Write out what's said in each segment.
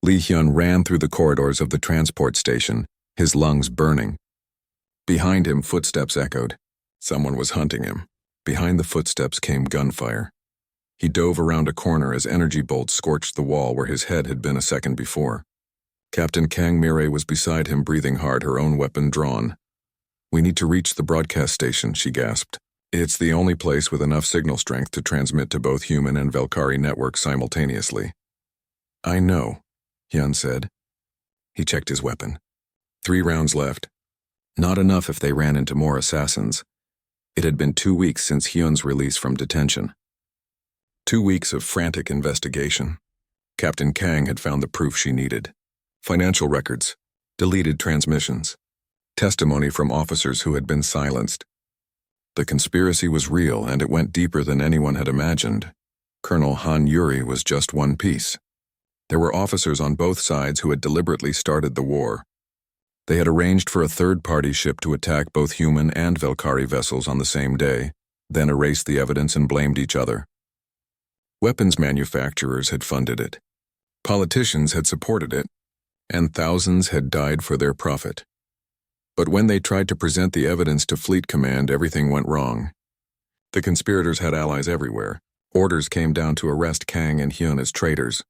Lee Hyun ran through the corridors of the transport station, his lungs burning. Behind him, footsteps echoed. Someone was hunting him. Behind the footsteps came gunfire. He dove around a corner as energy bolts scorched the wall where his head had been a second before. Captain Kang Mirai was beside him, breathing hard, her own weapon drawn. "We need to reach the broadcast station," she gasped. "It's the only place with enough signal strength to transmit to both human and Valkyrie networks simultaneously." "I know," Hyun said. He checked his weapon. 3 rounds left. Not enough if they ran into more assassins. It had been 2 weeks since Hyun's release from detention. 2 weeks of frantic investigation. Captain Kang had found the proof she needed. Financial records, deleted transmissions, testimony from officers who had been silenced. The conspiracy was real, and it went deeper than anyone had imagined. Colonel Han Yuri was just one piece. There were officers on both sides who had deliberately started the war. They had arranged for a third-party ship to attack both human and Valkyrie vessels on the same day, then erased the evidence and blamed each other. Weapons manufacturers had funded it. Politicians had supported it, and thousands had died for their profit. But when they tried to present the evidence to Fleet Command, everything went wrong. The conspirators had allies everywhere. Orders came down to arrest Kang and Hyun as traitors,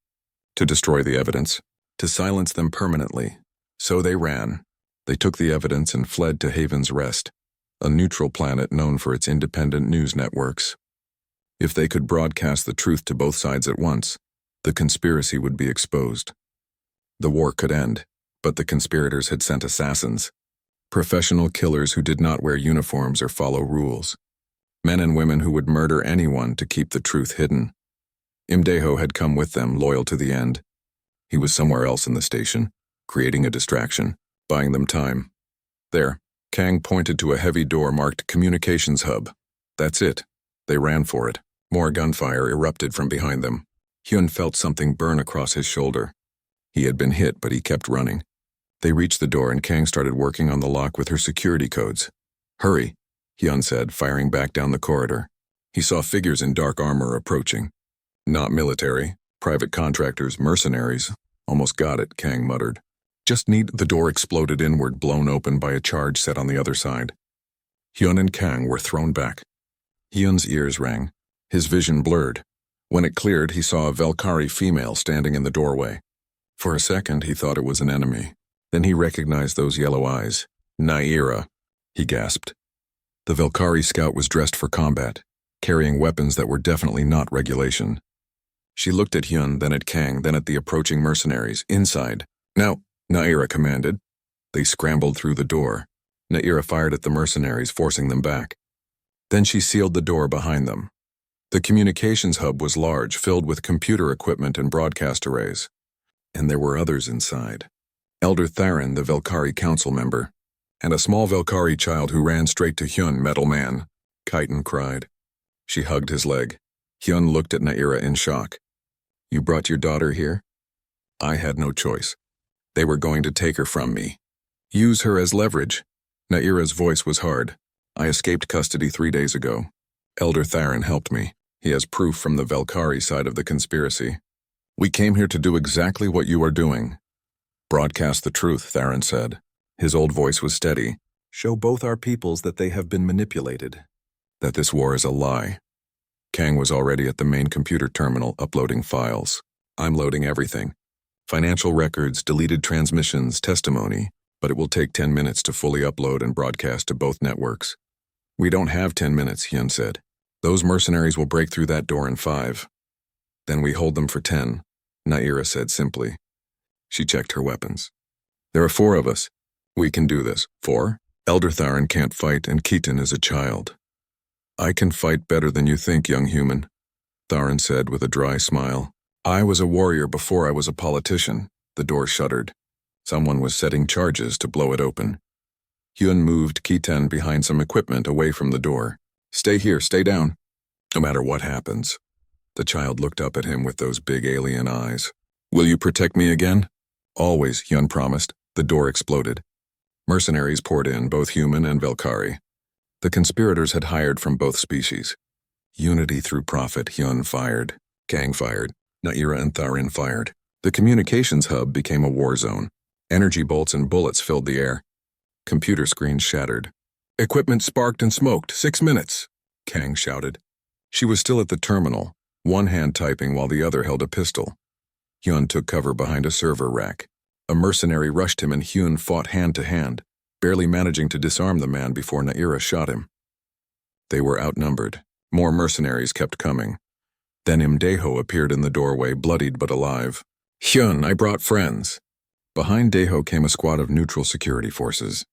to destroy the evidence, to silence them permanently. So they ran. They took the evidence and fled to Haven's Rest, a neutral planet known for its independent news networks. If they could broadcast the truth to both sides at once, the conspiracy would be exposed. The war could end, but the conspirators had sent assassins. Professional killers who did not wear uniforms or follow rules. Men and women who would murder anyone to keep the truth hidden. Imdeho had come with them, loyal to the end. He was somewhere else in the station, creating a distraction, buying them time. There, Kang pointed to a heavy door marked Communications Hub. That's it. They ran for it. More gunfire erupted from behind them. Hyun felt something burn across his shoulder. He had been hit, but he kept running. They reached the door and Kang started working on the lock with her security codes. "Hurry," Hyun said, firing back down the corridor. He saw figures in dark armor approaching. "Not military, private contractors, mercenaries." "Almost got it," Kang muttered. "Just need—" The door exploded inward, blown open by a charge set on the other side. Hyun and Kang were thrown back. Hyun's ears rang. His vision blurred. When it cleared, he saw a Valkyrie female standing in the doorway. For a second, he thought it was an enemy. Then he recognized those yellow eyes. "Naira," he gasped. The Valkyrie scout was dressed for combat, carrying weapons that were definitely not regulation. She looked at Hyun, then at Kang, then at the approaching mercenaries. "Inside." "Now," Naira commanded. They scrambled through the door. Naira fired at the mercenaries, forcing them back. Then she sealed the door behind them. The communications hub was large, filled with computer equipment and broadcast arrays. And there were others inside. Elder Tharon, the Valkyrie council member, and a small Valkyrie child who ran straight to Hyun. "Metal man," Kaiten cried. She hugged his leg. Hyun looked at Naira in shock. "You brought your daughter here?" "I had no choice. They were going to take her from me. Use her as leverage." Naira's voice was hard. "I escaped custody 3 days ago. Elder Tharon helped me. He has proof from the Valkyrie side of the conspiracy. We came here to do exactly what you are doing." "Broadcast the truth," Tharon said. His old voice was steady. "Show both our peoples that they have been manipulated. That this war is a lie." Kang was already at the main computer terminal, uploading files. "I'm loading everything. Financial records, deleted transmissions, testimony, but it will take 10 minutes to fully upload and broadcast to both networks." "We don't have 10 minutes, Hyun said. "Those mercenaries will break through that door in 5. "Then we hold them for 10, Naira said simply. She checked her weapons. "There are 4 of us. We can do this." "4? Elder Tharon can't fight, and Keaton is a child." "I can fight better than you think, young human," Tharon said with a dry smile. "I was a warrior before I was a politician." The door shuddered. Someone was setting charges to blow it open. Hyun moved Keaton behind some equipment away from the door. "Stay here, stay down. No matter what happens." The child looked up at him with those big alien eyes. "Will you protect me again?" "Always," Hyun promised. The door exploded. Mercenaries poured in, both human and Valkyrie. The conspirators had hired from both species. Unity through profit, Hyun fired. Kang fired. Naira and Tharin fired. The communications hub became a war zone. Energy bolts and bullets filled the air. Computer screens shattered. "Equipment sparked and smoked. 6 minutes," Kang shouted. She was still at the terminal, one hand typing while the other held a pistol. Hyun took cover behind a server rack. A mercenary rushed him and Hyun fought hand to hand, barely managing to disarm the man before Naira shot him. They were outnumbered. More mercenaries kept coming. Then Daeho appeared in the doorway, bloodied but alive. "Hyun, I brought friends." Behind Daeho came a squad of neutral security forces.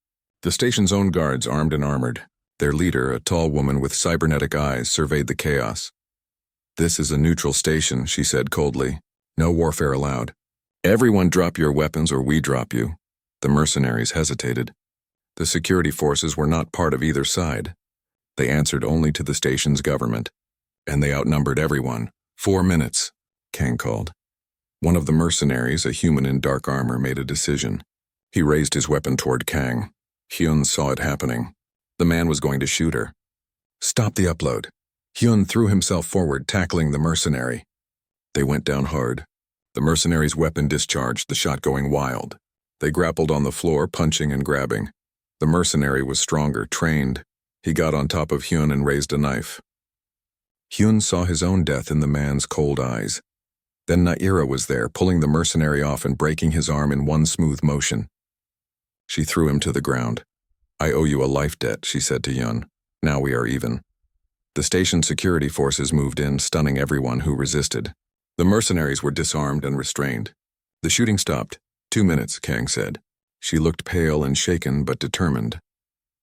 The station's own guards, armed and armored. Their leader, a tall woman with cybernetic eyes, surveyed the chaos. "This is a neutral station," she said coldly. "No warfare allowed. Everyone drop your weapons or we drop you." The mercenaries hesitated. The security forces were not part of either side. They answered only to the station's government. And they outnumbered everyone. 4 minutes, Kang called. One of the mercenaries, a human in dark armor, made a decision. He raised his weapon toward Kang. Hyun saw it happening. The man was going to shoot her. "Stop the upload." Hyun threw himself forward, tackling the mercenary. They went down hard. The mercenary's weapon discharged, the shot going wild. They grappled on the floor, punching and grabbing. The mercenary was stronger, trained. He got on top of Hyun and raised a knife. Hyun saw his own death in the man's cold eyes. Then Naira was there, pulling the mercenary off and breaking his arm in one smooth motion. She threw him to the ground. "I owe you a life debt," she said to Hyun. "Now we are even." The station security forces moved in, stunning everyone who resisted. The mercenaries were disarmed and restrained. The shooting stopped. 2 minutes, Kang said. She looked pale and shaken but determined.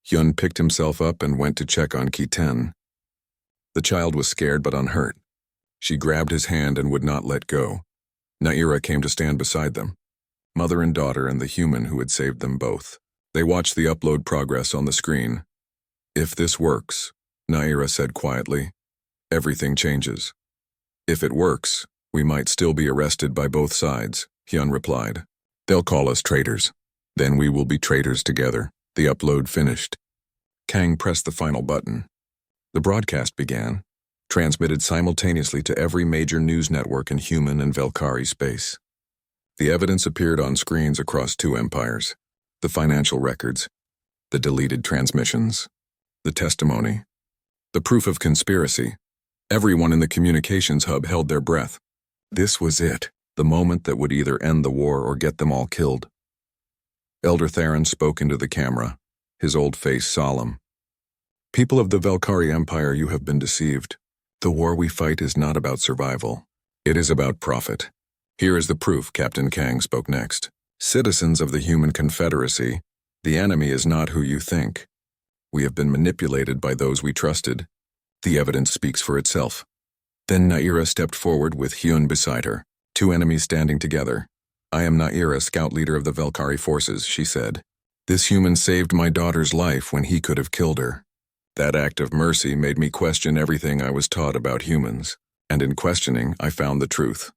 Hyun picked himself up and went to check on Ki-10. The child was scared but unhurt. She grabbed his hand and would not let go. Naira came to stand beside them. Mother and daughter and the human who had saved them both. They watched the upload progress on the screen. "If this works," Naira said quietly, "everything changes. If it works, we might still be arrested by both sides," Hyun replied. "They'll call us traitors. Then we will be traitors together." The upload finished. Kang pressed the final button. The broadcast began, transmitted simultaneously to every major news network in human and Velkari space. The evidence appeared on screens across 2 empires. The financial records, the deleted transmissions, the testimony, the proof of conspiracy. Everyone in the communications hub held their breath. This was it, the moment that would either end the war or get them all killed. Elder Theron spoke into the camera, his old face solemn. "People of the Velkari Empire, you have been deceived. The war we fight is not about survival. It is about profit. Here is the proof," Captain Kang spoke next. "Citizens of the Human Confederacy, the enemy is not who you think. We have been manipulated by those we trusted. The evidence speaks for itself." Then Naira stepped forward with Hyun beside her, 2 enemies standing together. "I am Naira, scout leader of the Velkari forces," she said. "This human saved my daughter's life when he could have killed her. That act of mercy made me question everything I was taught about humans, and in questioning, I found the truth.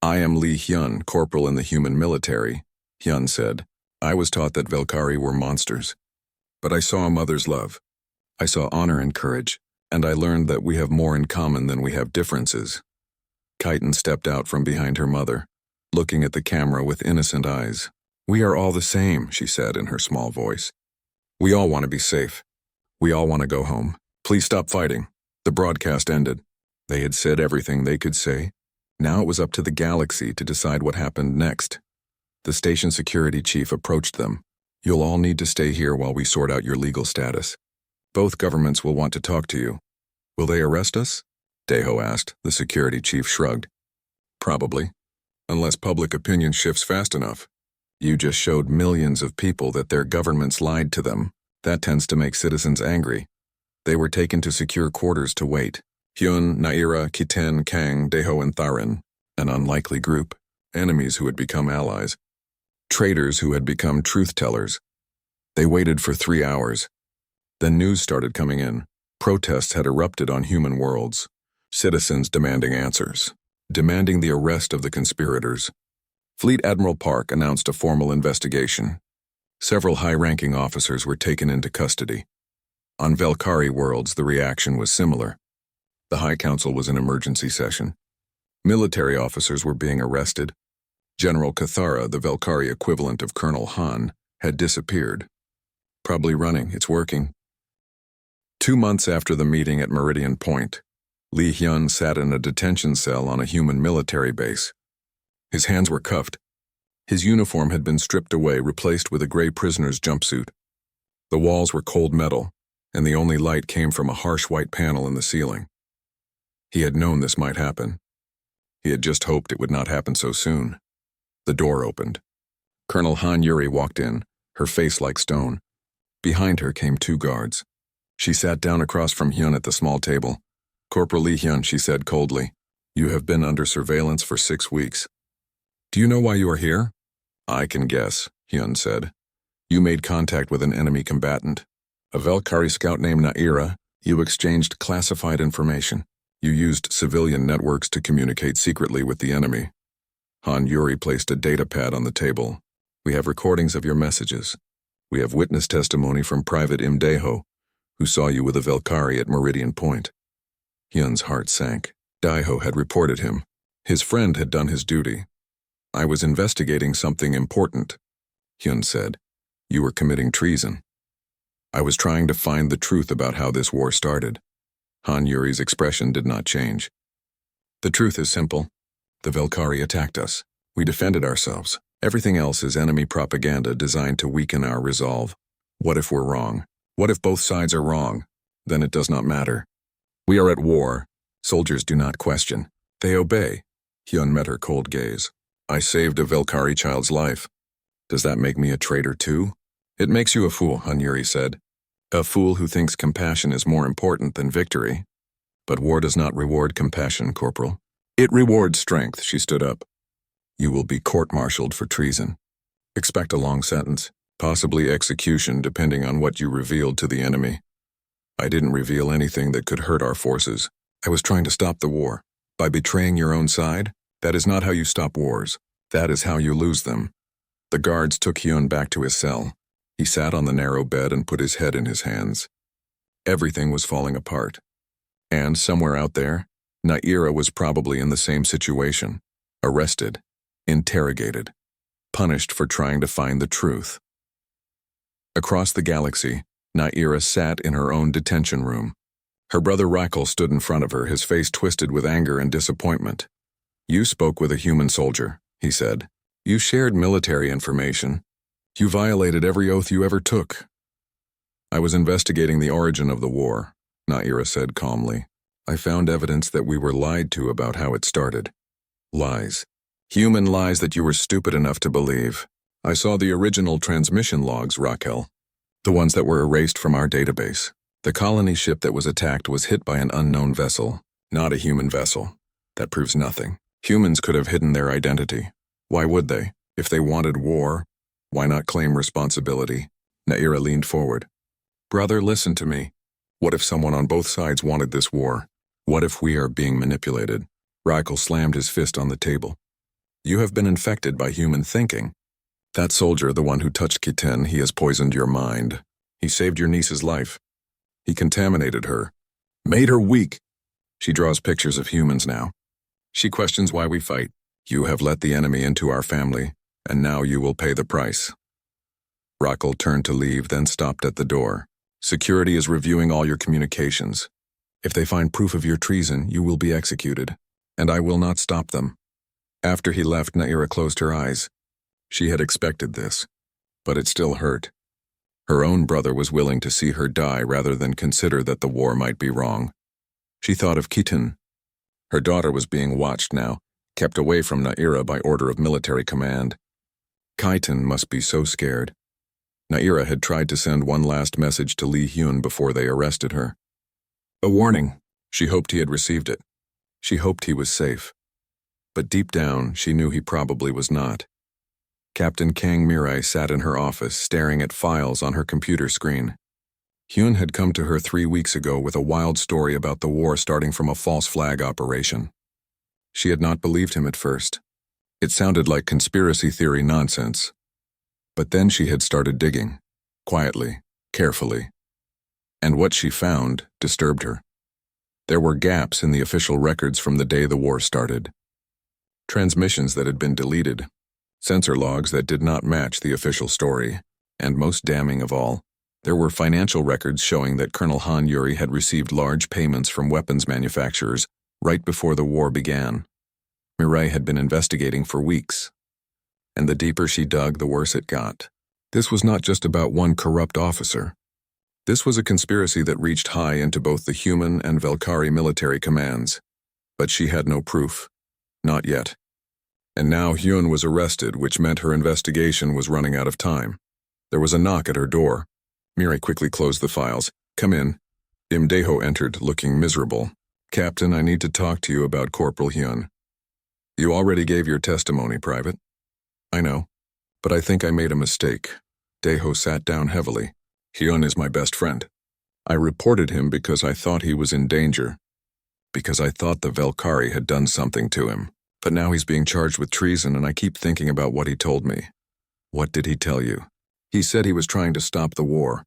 I am Lee Hyun, corporal in the human military," Hyun said. "I was taught that Velkari were monsters. But I saw a mother's love. I saw honor and courage, and I learned that we have more in common than we have differences." Kaiten stepped out from behind her mother, looking at the camera with innocent eyes. "We are all the same," she said in her small voice. "We all want to be safe. We all want to go home. Please stop fighting." The broadcast ended. They had said everything they could say. Now it was up to the galaxy to decide what happened next. The station security chief approached them. "You'll all need to stay here while we sort out your legal status. Both governments will want to talk to you." "Will they arrest us?" Daeho asked. The security chief shrugged. "Probably. Unless public opinion shifts fast enough. You just showed millions of people that their governments lied to them. That tends to make citizens angry." They were taken to secure quarters to wait. Hyun, Naira, Ki-10, Kang, Daeho, and Tharin. An unlikely group. Enemies who had become allies. Traitors who had become truth-tellers. They waited for 3 hours. Then news started coming in. Protests had erupted on human worlds. Citizens demanding answers. Demanding the arrest of the conspirators. Fleet Admiral Park announced a formal investigation. Several high-ranking officers were taken into custody. On Velkari worlds, the reaction was similar. The High Council was in emergency session. Military officers were being arrested. General Cathara, the Velkari equivalent of Colonel Han, had disappeared. Probably running, it's working. 2 months after the meeting at Meridian Point, Lee Hyun sat in a detention cell on a human military base. His hands were cuffed. His uniform had been stripped away, replaced with a gray prisoner's jumpsuit. The walls were cold metal, and the only light came from a harsh white panel in the ceiling. He had known this might happen. He had just hoped it would not happen so soon. The door opened. Colonel Han Yuri walked in, her face like stone. Behind her came 2 guards. She sat down across from Hyun at the small table. "Corporal Lee Hyun," she said coldly, "you have been under surveillance for 6 weeks. Do you know why you are here?" "I can guess," Hyun said. "You made contact with an enemy combatant. A Velkari scout named Naira. You exchanged classified information. You used civilian networks to communicate secretly with the enemy." Han Yuri placed a data pad on the table. "We have recordings of your messages. We have witness testimony from Private Imdeho, who saw you with a Velkari at Meridian Point." Hyun's heart sank. Daiho had reported him. His friend had done his duty. "I was investigating something important," Hyun said. "You were committing treason." "I was trying to find the truth about how this war started." Han Yuri's expression did not change. "The truth is simple. The Velkari attacked us. We defended ourselves. Everything else is enemy propaganda designed to weaken our resolve. What if we're wrong? What if both sides are wrong? Then it does not matter. We are at war. Soldiers do not question. They obey." Hyun met her cold gaze. "I saved a Velkari child's life. Does that make me a traitor too?" "It makes you a fool," Han Yuri said. "A fool who thinks compassion is more important than victory. But war does not reward compassion, Corporal. It rewards strength." She stood up. "You will be court-martialed for treason. Expect a long sentence, possibly execution depending on what you revealed to the enemy." "I didn't reveal anything that could hurt our forces. I was trying to stop the war. By betraying your own side? That is not how you stop wars. That is how you lose them." The guards took Hyun back to his cell. He sat on the narrow bed and put his head in his hands. Everything was falling apart. And somewhere out there, Naira was probably in the same situation. Arrested, interrogated, punished for trying to find the truth. Across the galaxy, Naira sat in her own detention room. Her brother Raikal stood in front of her, his face twisted with anger and disappointment. "You spoke with a human soldier," he said. "You shared military information. You violated every oath you ever took." "I was investigating the origin of the war," Naira said calmly. "I found evidence that we were lied to about how it started." "Lies. Human lies that you were stupid enough to believe. I saw the original transmission logs, Raquel. The ones that were erased from our database. The colony ship that was attacked was hit by an unknown vessel, not a human vessel. That proves nothing. Humans could have hidden their identity. Why would they? If they wanted war, why not claim responsibility?" Naira leaned forward. "Brother, listen to me. What if someone on both sides wanted this war? What if we are being manipulated?" Raikal slammed his fist on the table. "You have been infected by human thinking. That soldier, the one who touched Kiten, he has poisoned your mind. He saved your niece's life. He contaminated her. Made her weak. She draws pictures of humans now. She questions why we fight. You have let the enemy into our family, and now you will pay the price." Raquel turned to leave, then stopped at the door. "Security is reviewing all your communications. If they find proof of your treason, you will be executed, and I will not stop them." After he left, Naira closed her eyes. She had expected this, but it still hurt. Her own brother was willing to see her die rather than consider that the war might be wrong. She thought of Kiten. Her daughter was being watched now, kept away from Naira by order of military command. Kiten must be so scared. Naira had tried to send one last message to Lee Hyun before they arrested her. A warning. She hoped he had received it. She hoped he was safe. But deep down, she knew he probably was not. Captain Kang Mirai sat in her office, staring at files on her computer screen. Hyun had come to her 3 weeks ago with a wild story about the war starting from a false flag operation. She had not believed him at first. It sounded like conspiracy theory nonsense. But then she had started digging, quietly, carefully. And what she found disturbed her. There were gaps in the official records from the day the war started. Transmissions that had been deleted, Sensor logs that did not match the official story, and most damning of all, there were financial records showing that Colonel Han Yuri had received large payments from weapons manufacturers right before the war began. Mireille had been investigating for weeks, and the deeper she dug, the worse it got. This was not just about one corrupt officer. This was a conspiracy that reached high into both the human and Velkari military commands. But she had no proof. Not yet. And now Hyun was arrested, which meant her investigation was running out of time. There was a knock at her door. Mireille quickly closed the files. "Come in." Imdeho entered, looking miserable. "Captain, I need to talk to you about Corporal Hyun." "You already gave your testimony, Private." "I know, but I think I made a mistake." Deho sat down heavily. "Hyun is my best friend. I reported him because I thought he was in danger, because I thought the Velkari had done something to him. But now he's being charged with treason, and I keep thinking about what he told me." "What did he tell you?" "He said he was trying to stop the war,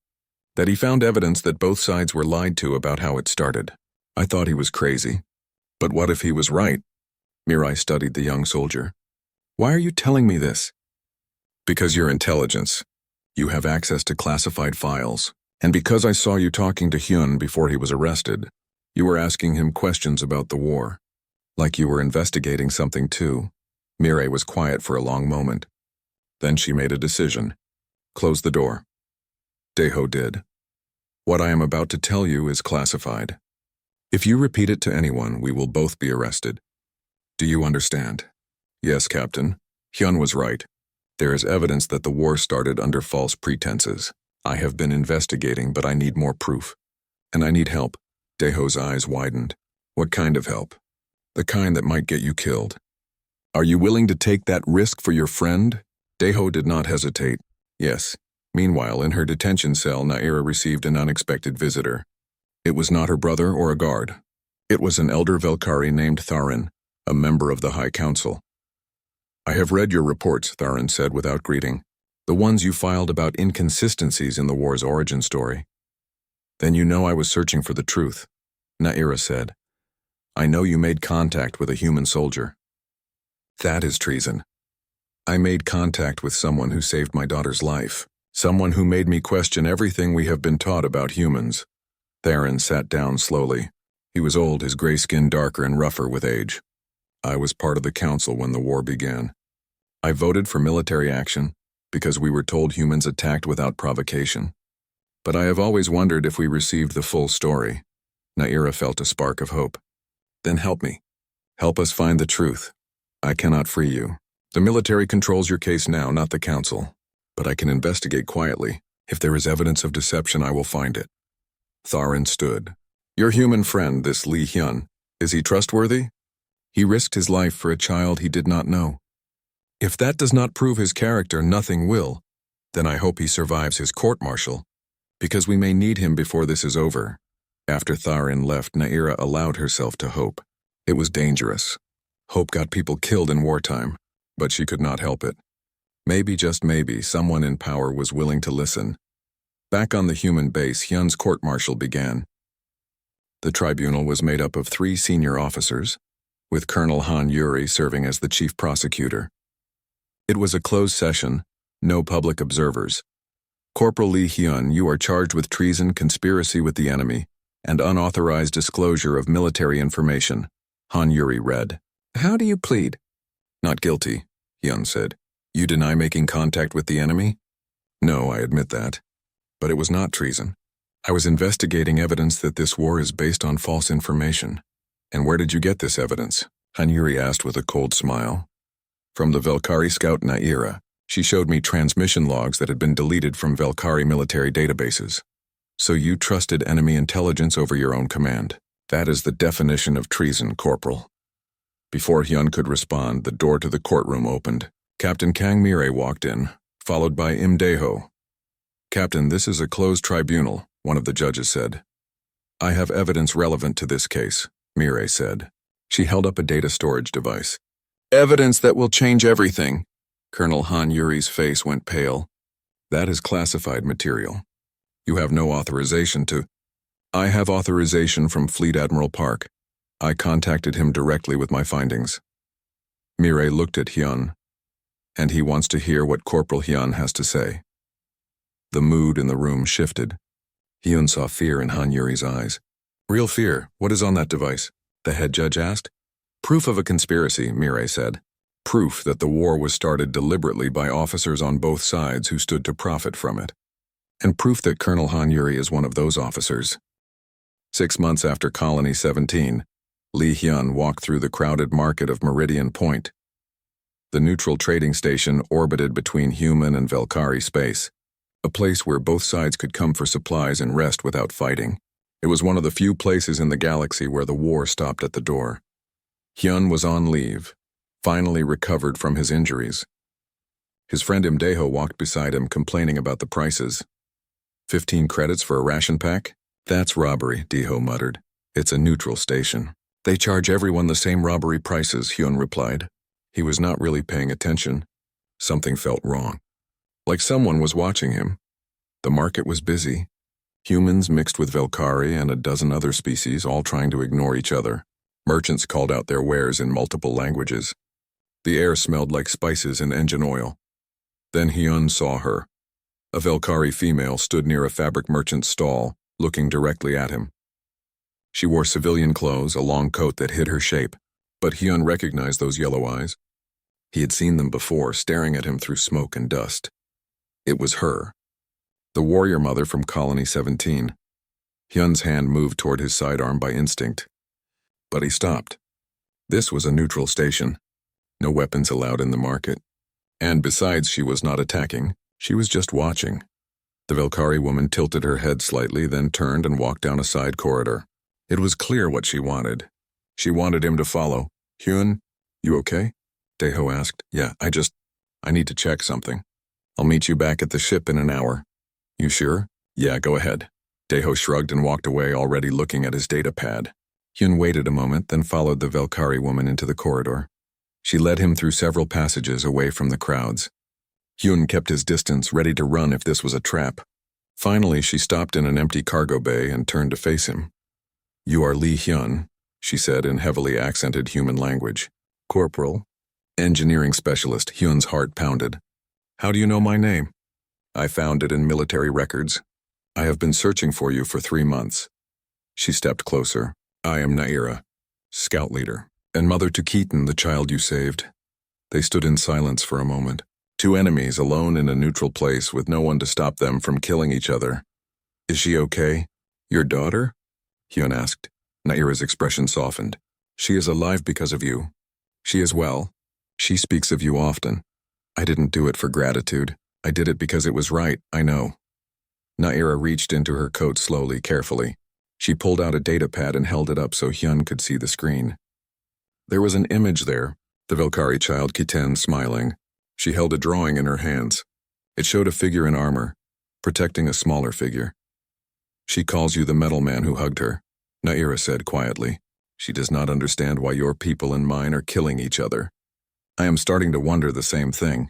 that he found evidence that both sides were lied to about how it started. I thought he was crazy. But what if he was right?" Mirai studied the young soldier. "Why are you telling me this?" "Because you're intelligence. You have access to classified files. And because I saw you talking to Hyun before he was arrested, you were asking him questions about the war. Like you were investigating something too." Mirai was quiet for a long moment. Then she made a decision. "Close the door." Deho did. "What I am about to tell you is classified. If you repeat it to anyone, we will both be arrested. Do you understand?" "Yes, Captain. Hyun was right. There is evidence that the war started under false pretenses. I have been investigating, but I need more proof. And I need help." Deho's eyes widened. "What kind of help?" "The kind that might get you killed." "Are you willing to take that risk for your friend?" Deho did not hesitate. "Yes." Meanwhile, in her detention cell, Naira received an unexpected visitor. It was not her brother or a guard. It was an elder Velkari named Tharin, a member of the High Council. "I have read your reports," Tharin said without greeting. "The ones you filed about inconsistencies in the war's origin story." "Then you know I was searching for the truth," Naira said. "I know you made contact with a human soldier." "That is treason. I made contact with someone who saved my daughter's life, someone who made me question everything we have been taught about humans." Tharin sat down slowly. He was old, his gray skin darker and rougher with age. "I was part of the council when the war began. I voted for military action because we were told humans attacked without provocation. But I have always wondered if we received the full story." Naira felt a spark of hope. "Then help me. Help us find the truth. I cannot free you. The military controls your case now, not the council. But I can investigate quietly. If there is evidence of deception, I will find it." Tharin stood. "Your human friend, this Lee Hyun, is he trustworthy?" "He risked his life for a child he did not know." "If that does not prove his character, nothing will. Then I hope he survives his court-martial, because we may need him before this is over." After Tharin left, Naira allowed herself to hope. It was dangerous. Hope got people killed in wartime, but she could not help it. Maybe, just maybe, someone in power was willing to listen. Back on the human base, Hyun's court-martial began. The tribunal was made up of 3 senior officers, with Colonel Han Yuri serving as the chief prosecutor. It was a closed session, no public observers. "Corporal Lee Hyun, you are charged with treason, conspiracy with the enemy, and unauthorized disclosure of military information," Han Yuri read. "How do you plead?" "Not guilty," Hyun said. "You deny making contact with the enemy?" "No, I admit that. But it was not treason. I was investigating evidence that this war is based on false information." "And where did you get this evidence?" Han Yuri asked with a cold smile. "From the Velkari scout Naira. She showed me transmission logs that had been deleted from Velkari military databases." "So you trusted enemy intelligence over your own command. That is the definition of treason, Corporal." Before Hyun could respond, the door to the courtroom opened. Captain Kang Mire walked in, followed by Imdeho. "Captain, this is a closed tribunal," one of the judges said. "I have evidence relevant to this case," Mire said. She held up a data storage device. "Evidence that will change everything." Colonel Han Yuri's face went pale. "That is classified material. You have no authorization to—" "I have authorization from Fleet Admiral Park. I contacted him directly with my findings." Mire looked at Hyun. and he wants to hear what Corporal Hyun has to say. The mood in the room shifted. Hyun saw fear in Han Yuri's eyes. Real fear. What is on that device? The head judge asked. Proof of a conspiracy, Mireille said. Proof that the war was started deliberately by officers on both sides who stood to profit from it. And proof that Colonel Han Yuri is one of those officers. 6 months after Colony 17, Lee Hyun walked through the crowded market of Meridian Point. The neutral trading station orbited between human and Velkari space, a place where both sides could come for supplies and rest without fighting. It was one of the few places in the galaxy where the war stopped at the door. Hyun was on leave, finally recovered from his injuries. His friend Imdeho walked beside him, complaining about the prices. 15 credits for a ration pack? That's robbery, Deho muttered. It's a neutral station. They charge everyone the same robbery prices, Hyun replied. He was not really paying attention. Something felt wrong. Like someone was watching him. The market was busy. Humans mixed with Velkari and a dozen other species, all trying to ignore each other. Merchants called out their wares in multiple languages. The air smelled like spices and engine oil. Then Hyun saw her. A Velkari female stood near a fabric merchant's stall, looking directly at him. She wore civilian clothes, a long coat that hid her shape, but Hyun recognized those yellow eyes. He had seen them before, staring at him through smoke and dust. It was her. The warrior mother from Colony 17. Hyun's hand moved toward his sidearm by instinct. But he stopped. This was a neutral station. No weapons allowed in the market. And besides, she was not attacking. She was just watching. The Velkari woman tilted her head slightly, then turned and walked down a side corridor. It was clear what she wanted. She wanted him to follow. Hyun, you okay? Deho asked. Yeah, I need to check something. I'll meet you back at the ship in an hour. You sure? Yeah, go ahead. Deho shrugged and walked away, already looking at his data pad. Hyun waited a moment, then followed the Velkari woman into the corridor. She led him through several passages away from the crowds. Hyun kept his distance, ready to run if this was a trap. Finally, she stopped in an empty cargo bay and turned to face him. You are Lee Hyun, she said in heavily accented human language. Corporal. Engineering specialist, Hyun's heart pounded. How do you know my name? I found it in military records. I have been searching for you for 3 months. She stepped closer. I am Naira, scout leader, and mother to Keaton, the child you saved. They stood in silence for a moment. 2 enemies alone in a neutral place with no one to stop them from killing each other. Is she okay? Your daughter? Hyun asked. Naira's expression softened. She is alive because of you. She is well. She speaks of you often. I didn't do it for gratitude. I did it because it was right, I know. Naira reached into her coat slowly, carefully. She pulled out a data pad and held it up so Hyun could see the screen. There was an image there, the Velkari child Kiten smiling. She held a drawing in her hands. It showed a figure in armor, protecting a smaller figure. She calls you the metal man who hugged her, Naira said quietly. She does not understand why your people and mine are killing each other. I am starting to wonder the same thing.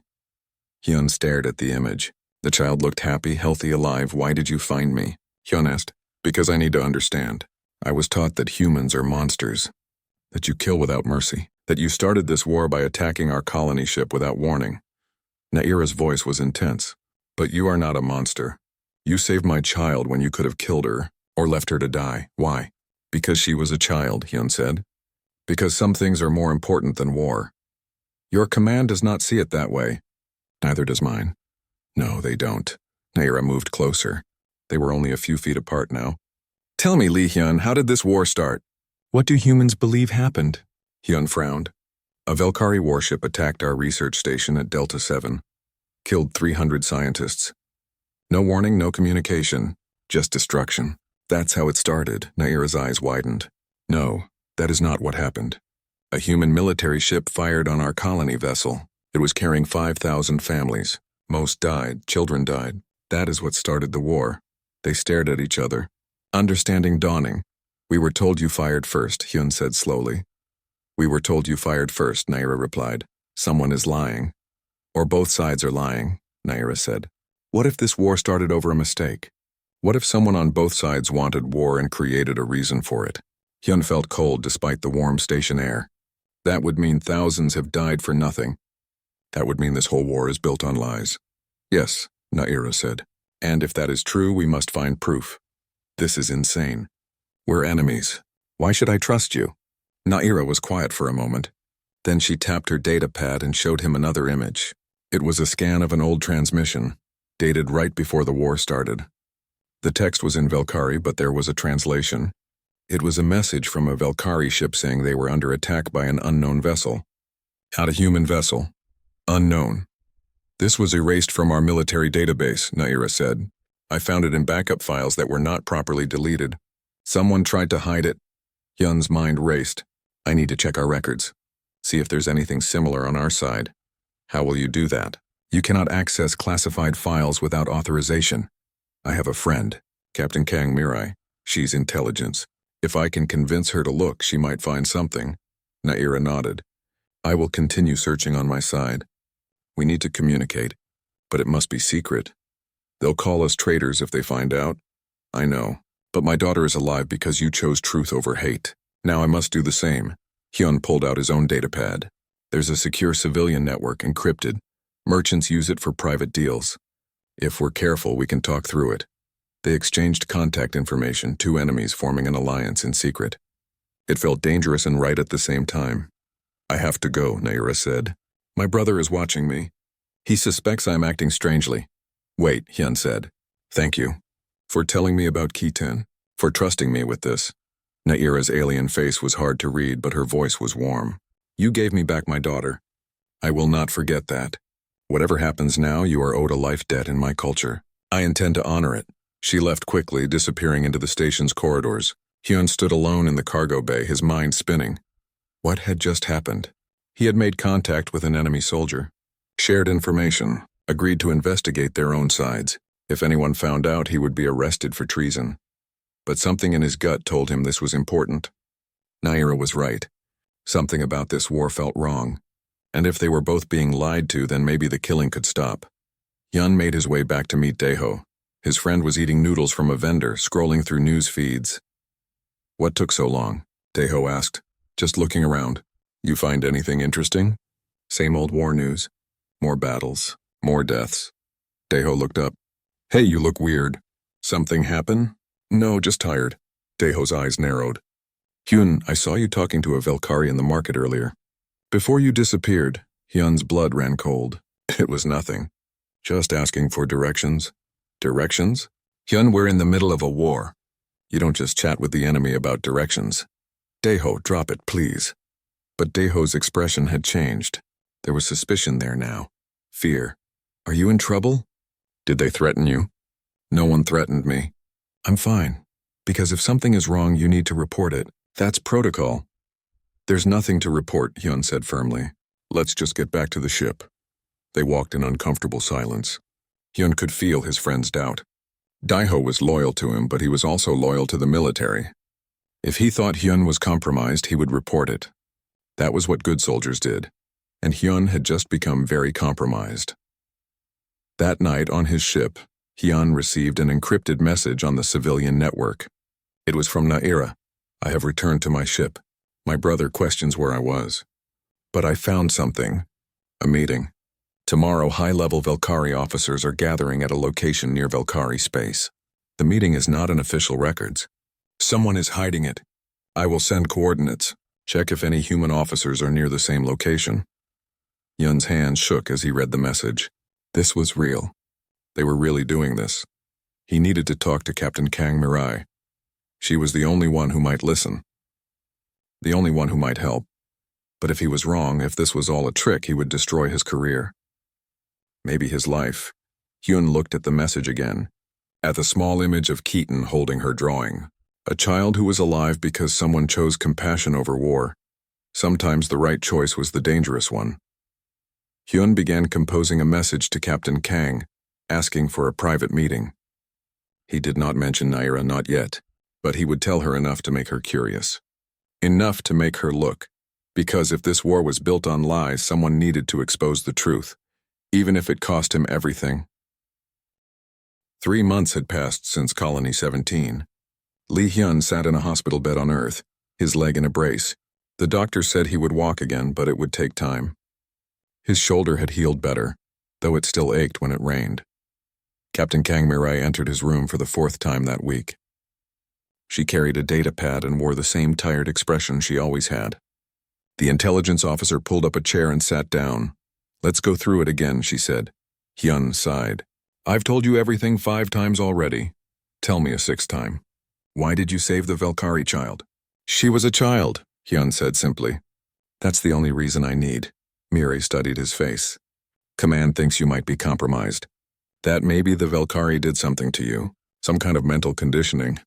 Hyun stared at the image. The child looked happy, healthy, alive. Why did you find me? Hyun asked. Because I need to understand. I was taught that humans are monsters, that you kill without mercy, that you started this war by attacking our colony ship without warning. Naira's voice was intense. But you are not a monster. You saved my child when you could have killed her, or left her to die. Why? Because she was a child, Hyun said. Because some things are more important than war. Your command does not see it that way. Neither does mine. No, they don't. Naira moved closer. They were only a few feet apart now. Tell me, Lee Hyun, how did this war start? What do humans believe happened? Hyun frowned. A Velkari warship attacked our research station at Delta 7. Killed 300 scientists. No warning, no communication. Just destruction. That's how it started. Naira's eyes widened. No, that is not what happened. A human military ship fired on our colony vessel. It was carrying 5,000 families. Most died, children died. That is what started the war. They stared at each other. Understanding dawning. We were told you fired first, Hyun said slowly. We were told you fired first, Naira replied. Someone is lying. Or both sides are lying, Naira said. What if this war started over a mistake? What if someone on both sides wanted war and created a reason for it? Hyun felt cold despite the warm station air. That would mean thousands have died for nothing. That would mean this whole war is built on lies. Yes, Naira said. And if that is true, we must find proof. This is insane. We're enemies. Why should I trust you? Naira was quiet for a moment. Then she tapped her data pad and showed him another image. It was a scan of an old transmission, dated right before the war started. The text was in Velkari, but there was a translation. It was a message from a Velkari ship saying they were under attack by an unknown vessel. Not a human vessel. Unknown. This was erased from our military database, Naira said. I found it in backup files that were not properly deleted. Someone tried to hide it. Hyun's mind raced. I need to check our records. See if there's anything similar on our side. How will you do that? You cannot access classified files without authorization. I have a friend, Captain Kang Mirai. She's intelligence. If I can convince her to look, she might find something. Naira nodded. I will continue searching on my side. We need to communicate, but it must be secret. They'll call us traitors if they find out. I know, but my daughter is alive because you chose truth over hate. Now I must do the same. Hyun pulled out his own datapad. There's a secure civilian network, encrypted. Merchants use it for private deals. If we're careful, we can talk through it. They exchanged contact information, two enemies forming an alliance in secret. It felt dangerous and right at the same time. I have to go, Naira said. My brother is watching me. He suspects I'm acting strangely. Wait, Hyun said. Thank you. For telling me about Kiten. For trusting me with this. Naira's alien face was hard to read, but her voice was warm. You gave me back my daughter. I will not forget that. Whatever happens now, you are owed a life debt in my culture. I intend to honor it. She left quickly, disappearing into the station's corridors. Hyun stood alone in the cargo bay, his mind spinning. What had just happened? He had made contact with an enemy soldier, shared information, agreed to investigate their own sides. If anyone found out, he would be arrested for treason. But something in his gut told him this was important. Naira was right. Something about this war felt wrong. And if they were both being lied to, then maybe the killing could stop. Hyun made his way back to meet Daeho. His friend was eating noodles from a vendor, scrolling through news feeds. What took so long? Daeho asked. Just looking around. You find anything interesting? Same old war news. More battles, more deaths. Daeho looked up. Hey, you look weird. Something happen? No, just tired. Daeho's eyes narrowed. Hyun, I saw you talking to a Velkari in the market earlier. Before you disappeared, Hyun's blood ran cold. It was nothing. Just asking for directions. Directions? Hyun, we're in the middle of a war. You don't just chat with the enemy about directions. Daeho, drop it, please. But Daeho's expression had changed. There was suspicion there now. Fear. Are you in trouble? Did they threaten you? No one threatened me. I'm fine. Because if something is wrong, you need to report it. That's protocol. There's nothing to report, Hyun said firmly. Let's just get back to the ship. They walked in uncomfortable silence. Hyun could feel his friend's doubt. Daeho was loyal to him, but he was also loyal to the military. If he thought Hyun was compromised, he would report it. That was what good soldiers did, and Hyun had just become very compromised. That night on his ship, Hyun received an encrypted message on the civilian network. It was from Naira. I have returned to my ship. My brother questions where I was. But I found something. A meeting. Tomorrow, high-level Velkari officers are gathering at a location near Velkari space. The meeting is not in official records. Someone is hiding it. I will send coordinates. Check if any human officers are near the same location. Hyun's hand shook as he read the message. This was real. They were really doing this. He needed to talk to Captain Kang Mirai. She was the only one who might listen. The only one who might help. But if he was wrong, if this was all a trick, he would destroy his career. Maybe his life. Hyun looked at the message again. At the small image of Keaton holding her drawing. A child who was alive because someone chose compassion over war. Sometimes the right choice was the dangerous one. Hyun began composing a message to Captain Kang, asking for a private meeting. He did not mention Naira, not yet, but he would tell her enough to make her curious. Enough to make her look, because if this war was built on lies, someone needed to expose the truth, even if it cost him everything. 3 months had passed since Colony 17. Lee Hyun sat in a hospital bed on Earth, his leg in a brace. The doctor said he would walk again, but it would take time. His shoulder had healed better, though it still ached when it rained. Captain Kang Mirai entered his room for the 4th time that week. She carried a data pad and wore the same tired expression she always had. The intelligence officer pulled up a chair and sat down. "Let's go through it again," she said. Hyun sighed. "I've told you everything 5 times already. Tell me a 6th time. Why did you save the Valkyrie child?" "She was a child," Hyun said simply. "That's the only reason I need." Mirai studied his face. "Command thinks you might be compromised. That maybe the Valkyrie did something to you, some kind of mental conditioning."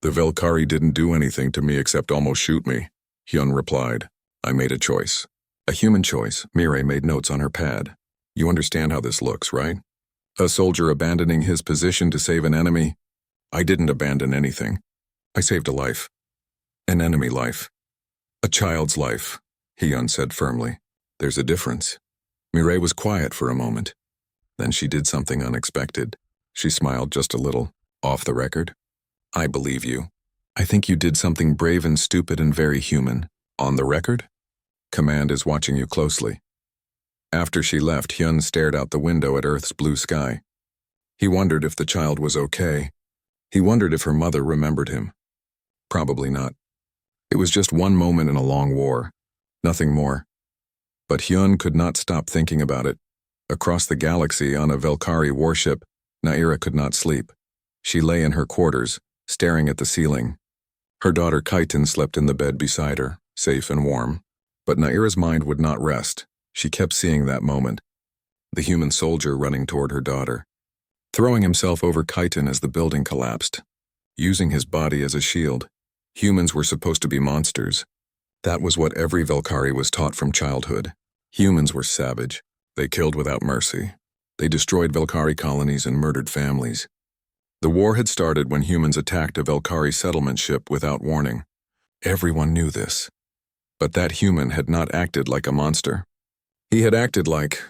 "The Valkyrie didn't do anything to me except almost shoot me," Hyun replied. "I made a choice." "A human choice," Mirai made notes on her pad. "You understand how this looks, right? A soldier abandoning his position to save an enemy. I didn't abandon anything. I saved a life. An enemy life. A child's life," Hyun said firmly. "There's a difference." Mirai was quiet for a moment. Then she did something unexpected. She smiled just a little. "Off the record? I believe you. I think you did something brave and stupid and very human. On the record? Command is watching you closely." After she left, Hyun stared out the window at Earth's blue sky. He wondered if the child was okay. He wondered if her mother remembered him. Probably not. It was just one moment in a long war. Nothing more. But Hyun could not stop thinking about it. Across the galaxy on a Valkyrie warship, Naira could not sleep. She lay in her quarters, staring at the ceiling. Her daughter Kaiten slept in the bed beside her, safe and warm. But Naira's mind would not rest. She kept seeing that moment. The human soldier running toward her daughter, throwing himself over Kaiten as the building collapsed, using his body as a shield. Humans were supposed to be monsters. That was what every Valkyrie was taught from childhood. Humans were savage. They killed without mercy. They destroyed Valkyrie colonies and murdered families. The war had started when humans attacked a Valkyrie settlement ship without warning. Everyone knew this. But that human had not acted like a monster. He had acted like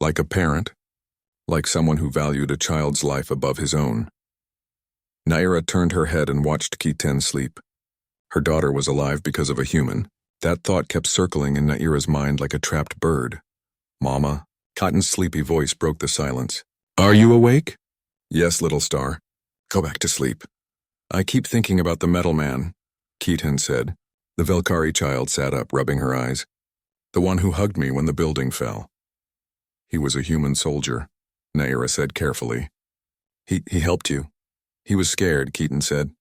a parent, like someone who valued a child's life above his own. Naira turned her head and watched Kiten sleep. Her daughter was alive because of a human. That thought kept circling in Naira's mind like a trapped bird. "Mama," Cotton's sleepy voice broke the silence. "Are you awake?" "Yes, little star. Go back to sleep." "I keep thinking about the metal man," Keaton said. The Valkyrie child sat up, rubbing her eyes. "The one who hugged me when the building fell." "He was a human soldier," Naira said carefully. He helped you." "He was scared," Keaton said.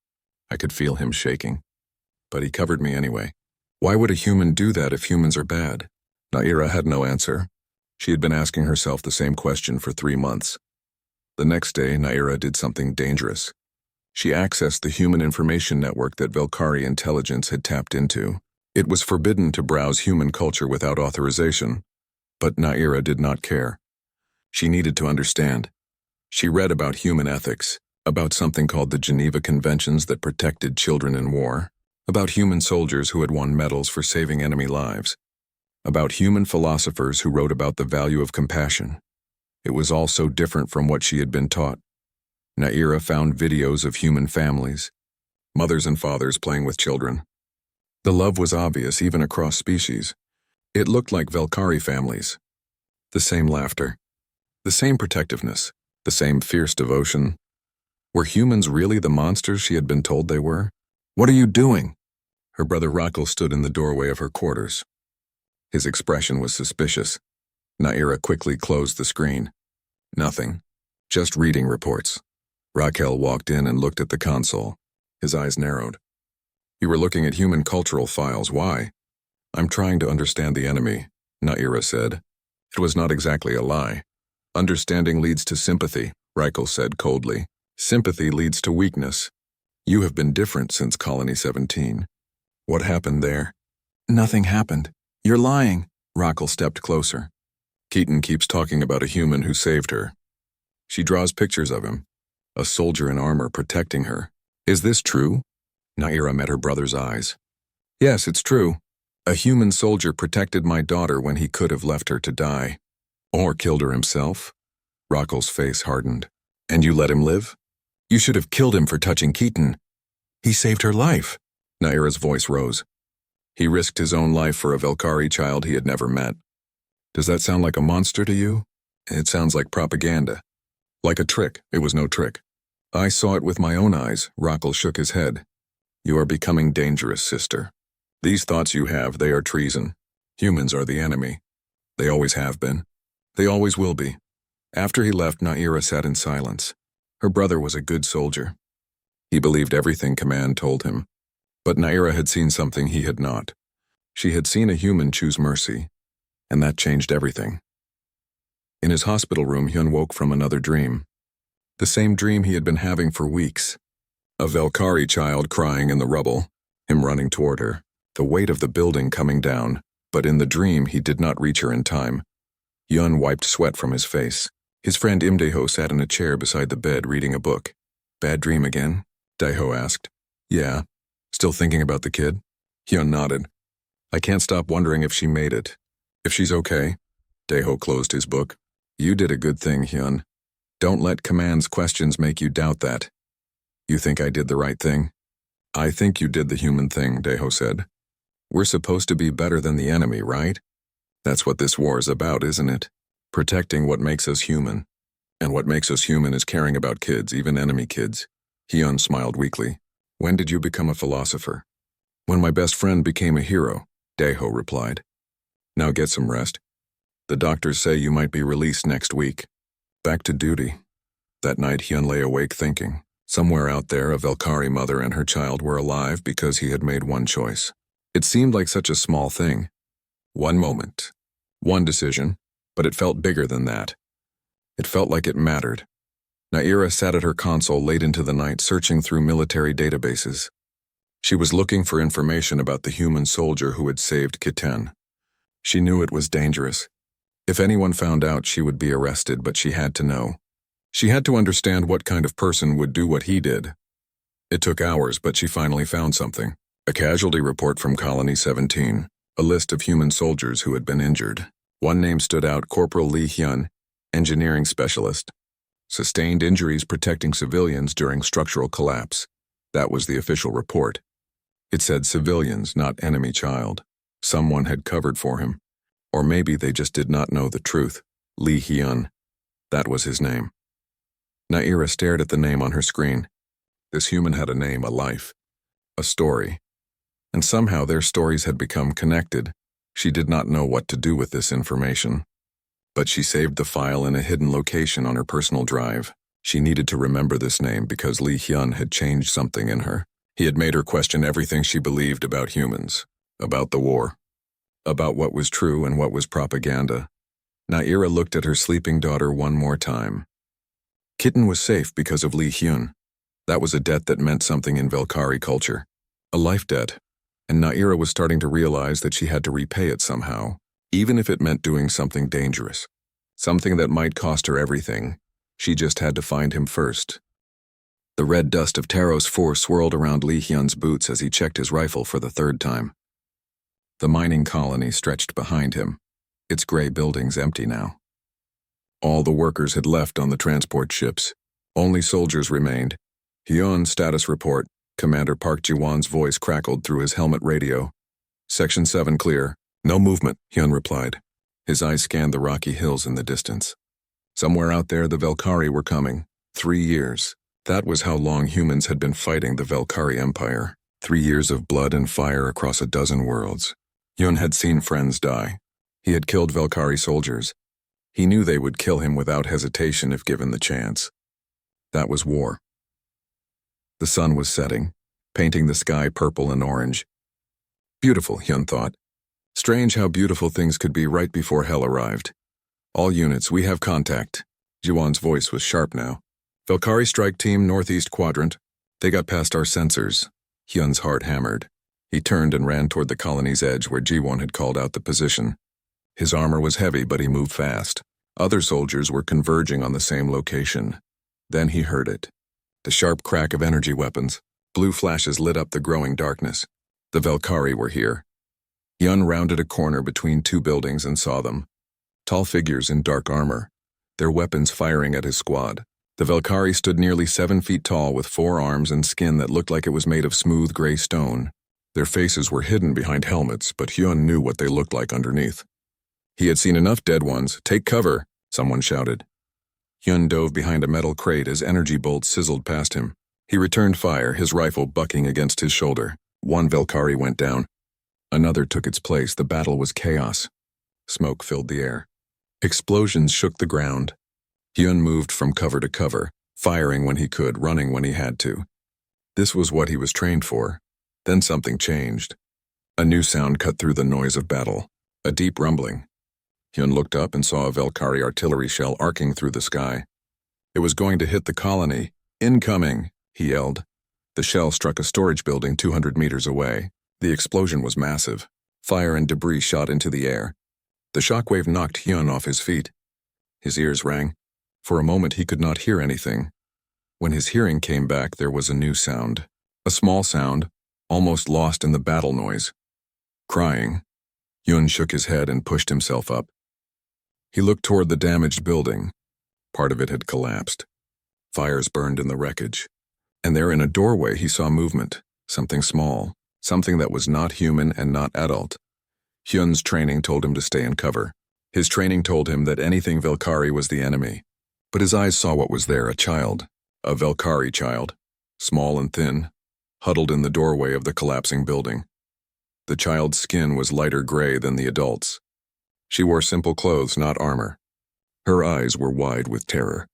"I could feel him shaking. But he covered me anyway." "Why would a human do that if humans are bad?" Naira had no answer. She had been asking herself the same question for 3 months. The next day, Naira did something dangerous. She accessed the human information network that Valkyrie intelligence had tapped into. It was forbidden to browse human culture without authorization, but Naira did not care. She needed to understand. She read about human ethics, about something called the Geneva Conventions that protected children in war, about human soldiers who had won medals for saving enemy lives, about human philosophers who wrote about the value of compassion. It was all so different from what she had been taught. Naira found videos of human families, mothers and fathers playing with children. The love was obvious even across species. It looked like Valkyrie families. The same laughter, the same protectiveness, the same fierce devotion. Were humans really the monsters she had been told they were? "What are you doing?" Her brother Rockel stood in the doorway of her quarters. His expression was suspicious. Naira quickly closed the screen. "Nothing. Just reading reports." Raquel walked in and looked at the console. His eyes narrowed. "You were looking at human cultural files. Why?" "I'm trying to understand the enemy," Naira said. It was not exactly a lie. "Understanding leads to sympathy," Raquel said coldly. "Sympathy leads to weakness. You have been different since Colony 17. What happened there?" "Nothing happened. You're lying." Raquel stepped closer. "Keaton keeps talking about a human who saved her. She draws pictures of him. A soldier in armor protecting her. Is this true?" Naira met her brother's eyes. "Yes, it's true. A human soldier protected my daughter when he could have left her to die. Or killed her himself." Rockel's face hardened. "And you let him live? You should have killed him for touching Keaton. He saved her life." Naira's voice rose. "He risked his own life for a Valkyrie child he had never met." Does that sound like a monster to you? It sounds like propaganda. Like a trick. It was no trick. I saw it with my own eyes. Rockle shook his head. You are becoming dangerous, sister. These thoughts you have, they are treason. Humans are the enemy. They always have been. They always will be. After he left, Naira sat in silence. Her brother was a good soldier. He believed everything Command told him. But Naira had seen something he had not. She had seen a human choose mercy, and that changed everything. In his hospital room, Hyun woke from another dream. The same dream he had been having for weeks. A Valkyrie child crying in the rubble, him running toward her, the weight of the building coming down, but in the dream he did not reach her in time. Hyun wiped sweat from his face. His friend Imdaeho sat in a chair beside the bed reading a book. Bad dream again? Daeho asked. Yeah. Still thinking about the kid? Hyun nodded. I can't stop wondering if she made it. If she's okay. Daeho closed his book. You did a good thing, Hyun. Don't let Command's questions make you doubt that. You think I did the right thing? I think you did the human thing, Daeho said. We're supposed to be better than the enemy, right? That's what this war is about, isn't it? Protecting what makes us human. And what makes us human is caring about kids, even enemy kids. Hyun smiled weakly. When did you become a philosopher? When my best friend became a hero, Daeho replied. Now get some rest. The doctors say you might be released next week. Back to duty. That night Hyun lay awake thinking. Somewhere out there, a Valkyrie mother and her child were alive because he had made one choice. It seemed like such a small thing. One moment. One decision. But it felt bigger than that. It felt like it mattered. Naira sat at her console late into the night searching through military databases. She was looking for information about the human soldier who had saved Kitten. She knew it was dangerous. If anyone found out, she would be arrested, but she had to know. She had to understand what kind of person would do what he did. It took hours, but she finally found something. A casualty report from Colony 17, a list of human soldiers who had been injured. One name stood out, Corporal Lee Hyun, engineering specialist. Sustained injuries protecting civilians during structural collapse. That was the official report. It said civilians, not enemy child. Someone had covered for him. Or maybe they just did not know the truth. Lee Hyun. That was his name. Naira stared at the name on her screen. This human had a name, a life, a story. And somehow their stories had become connected. She did not know what to do with this information. But she saved the file in a hidden location on her personal drive. She needed to remember this name because Lee Hyun had changed something in her. He had made her question everything she believed about humans, about the war, about what was true and what was propaganda. Naira looked at her sleeping daughter one more time. Kitten was safe because of Lee Hyun. That was a debt that meant something in Valkyrie culture. A life debt. And Naira was starting to realize that she had to repay it somehow, even if it meant doing something dangerous. Something that might cost her everything. She just had to find him first. The red dust of Taros 4 swirled around Lee Hyun's boots as he checked his rifle for the third time. The mining colony stretched behind him, its gray buildings empty now. All the workers had left on the transport ships. Only soldiers remained. Hyun status report. Commander Park Ji-won's voice crackled through his helmet radio. Section 7 clear. No movement, Hyun replied. His eyes scanned the rocky hills in the distance. Somewhere out there, the Valkyrie were coming. 3 years. That was how long humans had been fighting the Valkyrie Empire. 3 years of blood and fire across a dozen worlds. Hyun had seen friends die. He had killed Valkyrie soldiers. He knew they would kill him without hesitation if given the chance. That was war. The sun was setting, painting the sky purple and orange. Beautiful, Hyun thought. Strange how beautiful things could be right before hell arrived. All units, we have contact. Ji-won's voice was sharp now. Valkyrie strike team, northeast quadrant. They got past our sensors. Hyun's heart hammered. He turned and ran toward the colony's edge where Ji-won had called out the position. His armor was heavy, but he moved fast. Other soldiers were converging on the same location. Then he heard it. The sharp crack of energy weapons. Blue flashes lit up the growing darkness. The Valkyrie were here. Hyun rounded a corner between two buildings and saw them. Tall figures in dark armor, their weapons firing at his squad. The Valkyrie stood nearly 7 feet tall with 4 arms and skin that looked like it was made of smooth gray stone. Their faces were hidden behind helmets, but Hyun knew what they looked like underneath. He had seen enough dead ones. Take cover, someone shouted. Hyun dove behind a metal crate as energy bolts sizzled past him. He returned fire, his rifle bucking against his shoulder. One Valkyrie went down. Another took its place. The battle was chaos. Smoke filled the air. Explosions shook the ground. Hyun moved from cover to cover, firing when he could, running when he had to. This was what he was trained for. Then something changed. A new sound cut through the noise of battle. A deep rumbling. Hyun looked up and saw a Valkyrie artillery shell arcing through the sky. It was going to hit the colony. Incoming, he yelled. The shell struck a storage building 200 meters away. The explosion was massive. Fire and debris shot into the air. The shockwave knocked Hyun off his feet. His ears rang. For a moment he could not hear anything. When his hearing came back, there was a new sound. A small sound, almost lost in the battle noise. Crying. Hyun shook his head and pushed himself up. He looked toward the damaged building. Part of it had collapsed. Fires burned in the wreckage. And there in a doorway he saw movement. Something small. Something that was not human and not adult. Hyun's training told him to stay in cover. His training told him that anything Valkyrie was the enemy. But his eyes saw what was there, a child. A Valkyrie child. Small and thin. Huddled in the doorway of the collapsing building. The child's skin was lighter gray than the adult's. She wore simple clothes, not armor. Her eyes were wide with terror.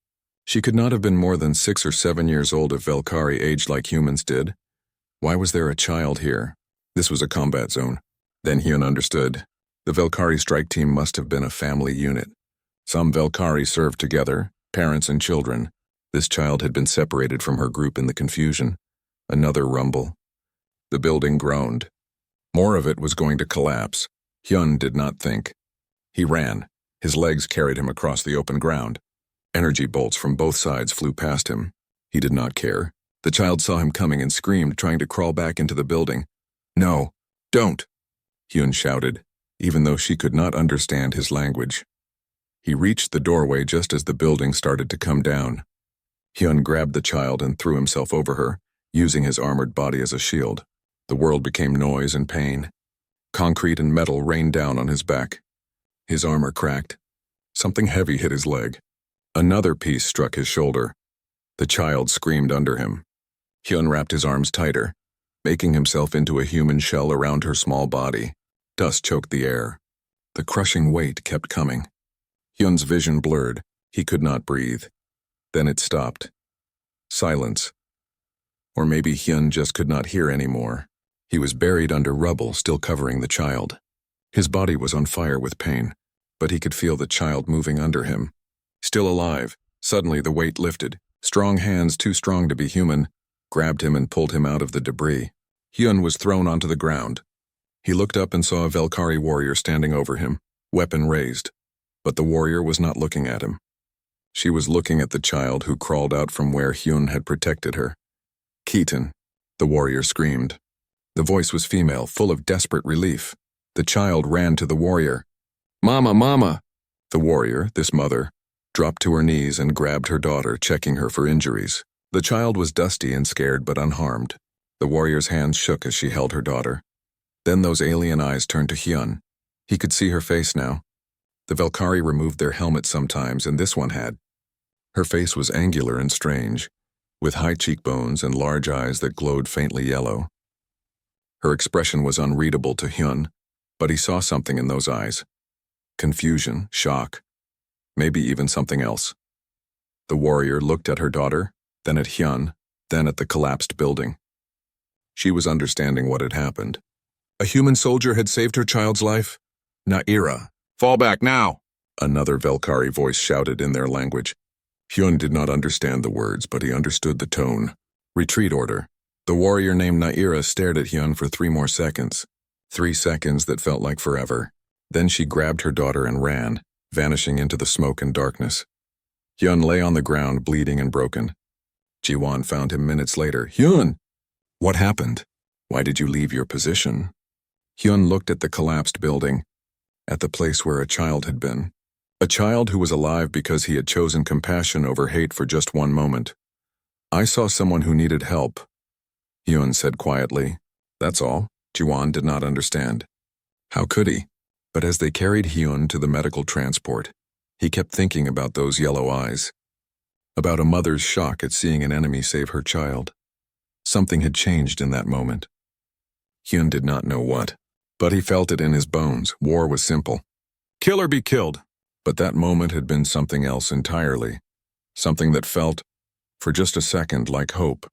She could not have been more than 6 or 7 years old if Valkyrie aged like humans did. Why was there a child here? This was a combat zone. Then Hyun understood. The Valkyrie strike team must have been a family unit. Some Valkyrie served together, parents and children. This child had been separated from her group in the confusion. Another rumble. The building groaned. More of it was going to collapse. Hyun did not think. He ran. His legs carried him across the open ground. Energy bolts from both sides flew past him. He did not care. The child saw him coming and screamed, trying to crawl back into the building. No, don't, Hyun shouted, even though she could not understand his language. He reached the doorway just as the building started to come down. Hyun grabbed the child and threw himself over her, using his armored body as a shield. The world became noise and pain. Concrete and metal rained down on his back. His armor cracked. Something heavy hit his leg. Another piece struck his shoulder. The child screamed under him. Hyun wrapped his arms tighter, making himself into a human shell around her small body. Dust choked the air. The crushing weight kept coming. Hyun's vision blurred. He could not breathe. Then it stopped. Silence. Or maybe Hyun just could not hear anymore. He was buried under rubble, still covering the child. His body was on fire with pain, but he could feel the child moving under him. Still alive, suddenly the weight lifted. Strong hands, too strong to be human, grabbed him and pulled him out of the debris. Hyun was thrown onto the ground. He looked up and saw a Valkyrie warrior standing over him, weapon raised. But the warrior was not looking at him. She was looking at the child who crawled out from where Hyun had protected her. Keaton, the warrior screamed. The voice was female, full of desperate relief. The child ran to the warrior. Mama, Mama! The warrior, this mother, dropped to her knees and grabbed her daughter, checking her for injuries. The child was dusty and scared but unharmed. The warrior's hands shook as she held her daughter. Then those alien eyes turned to Hyun. He could see her face now. The Valkyrie removed their helmets sometimes, and this one had. Her face was angular and strange, with high cheekbones and large eyes that glowed faintly yellow. Her expression was unreadable to Hyun, but he saw something in those eyes. Confusion, shock, maybe even something else. The warrior looked at her daughter, then at Hyun, then at the collapsed building. She was understanding what had happened. A human soldier had saved her child's life? Naira, fall back now! Another Valkyrie voice shouted in their language. Hyun did not understand the words, but he understood the tone. Retreat order. The warrior named Naira stared at Hyun for 3 more seconds. 3 seconds that felt like forever. Then she grabbed her daughter and ran, vanishing into the smoke and darkness. Hyun lay on the ground, bleeding and broken. Jiwon found him minutes later. Hyun! What happened? Why did you leave your position? Hyun looked at the collapsed building, at the place where a child had been. A child who was alive because he had chosen compassion over hate for just 1 moment. I saw someone who needed help, Hyun said quietly. That's all. Jiwon did not understand. How could he? But as they carried Hyun to the medical transport, he kept thinking about those yellow eyes, about a mother's shock at seeing an enemy save her child. Something had changed in that moment. Hyun did not know what, but he felt it in his bones. War was simple. Kill or be killed. But that moment had been something else entirely, something that felt, for just a second, like hope.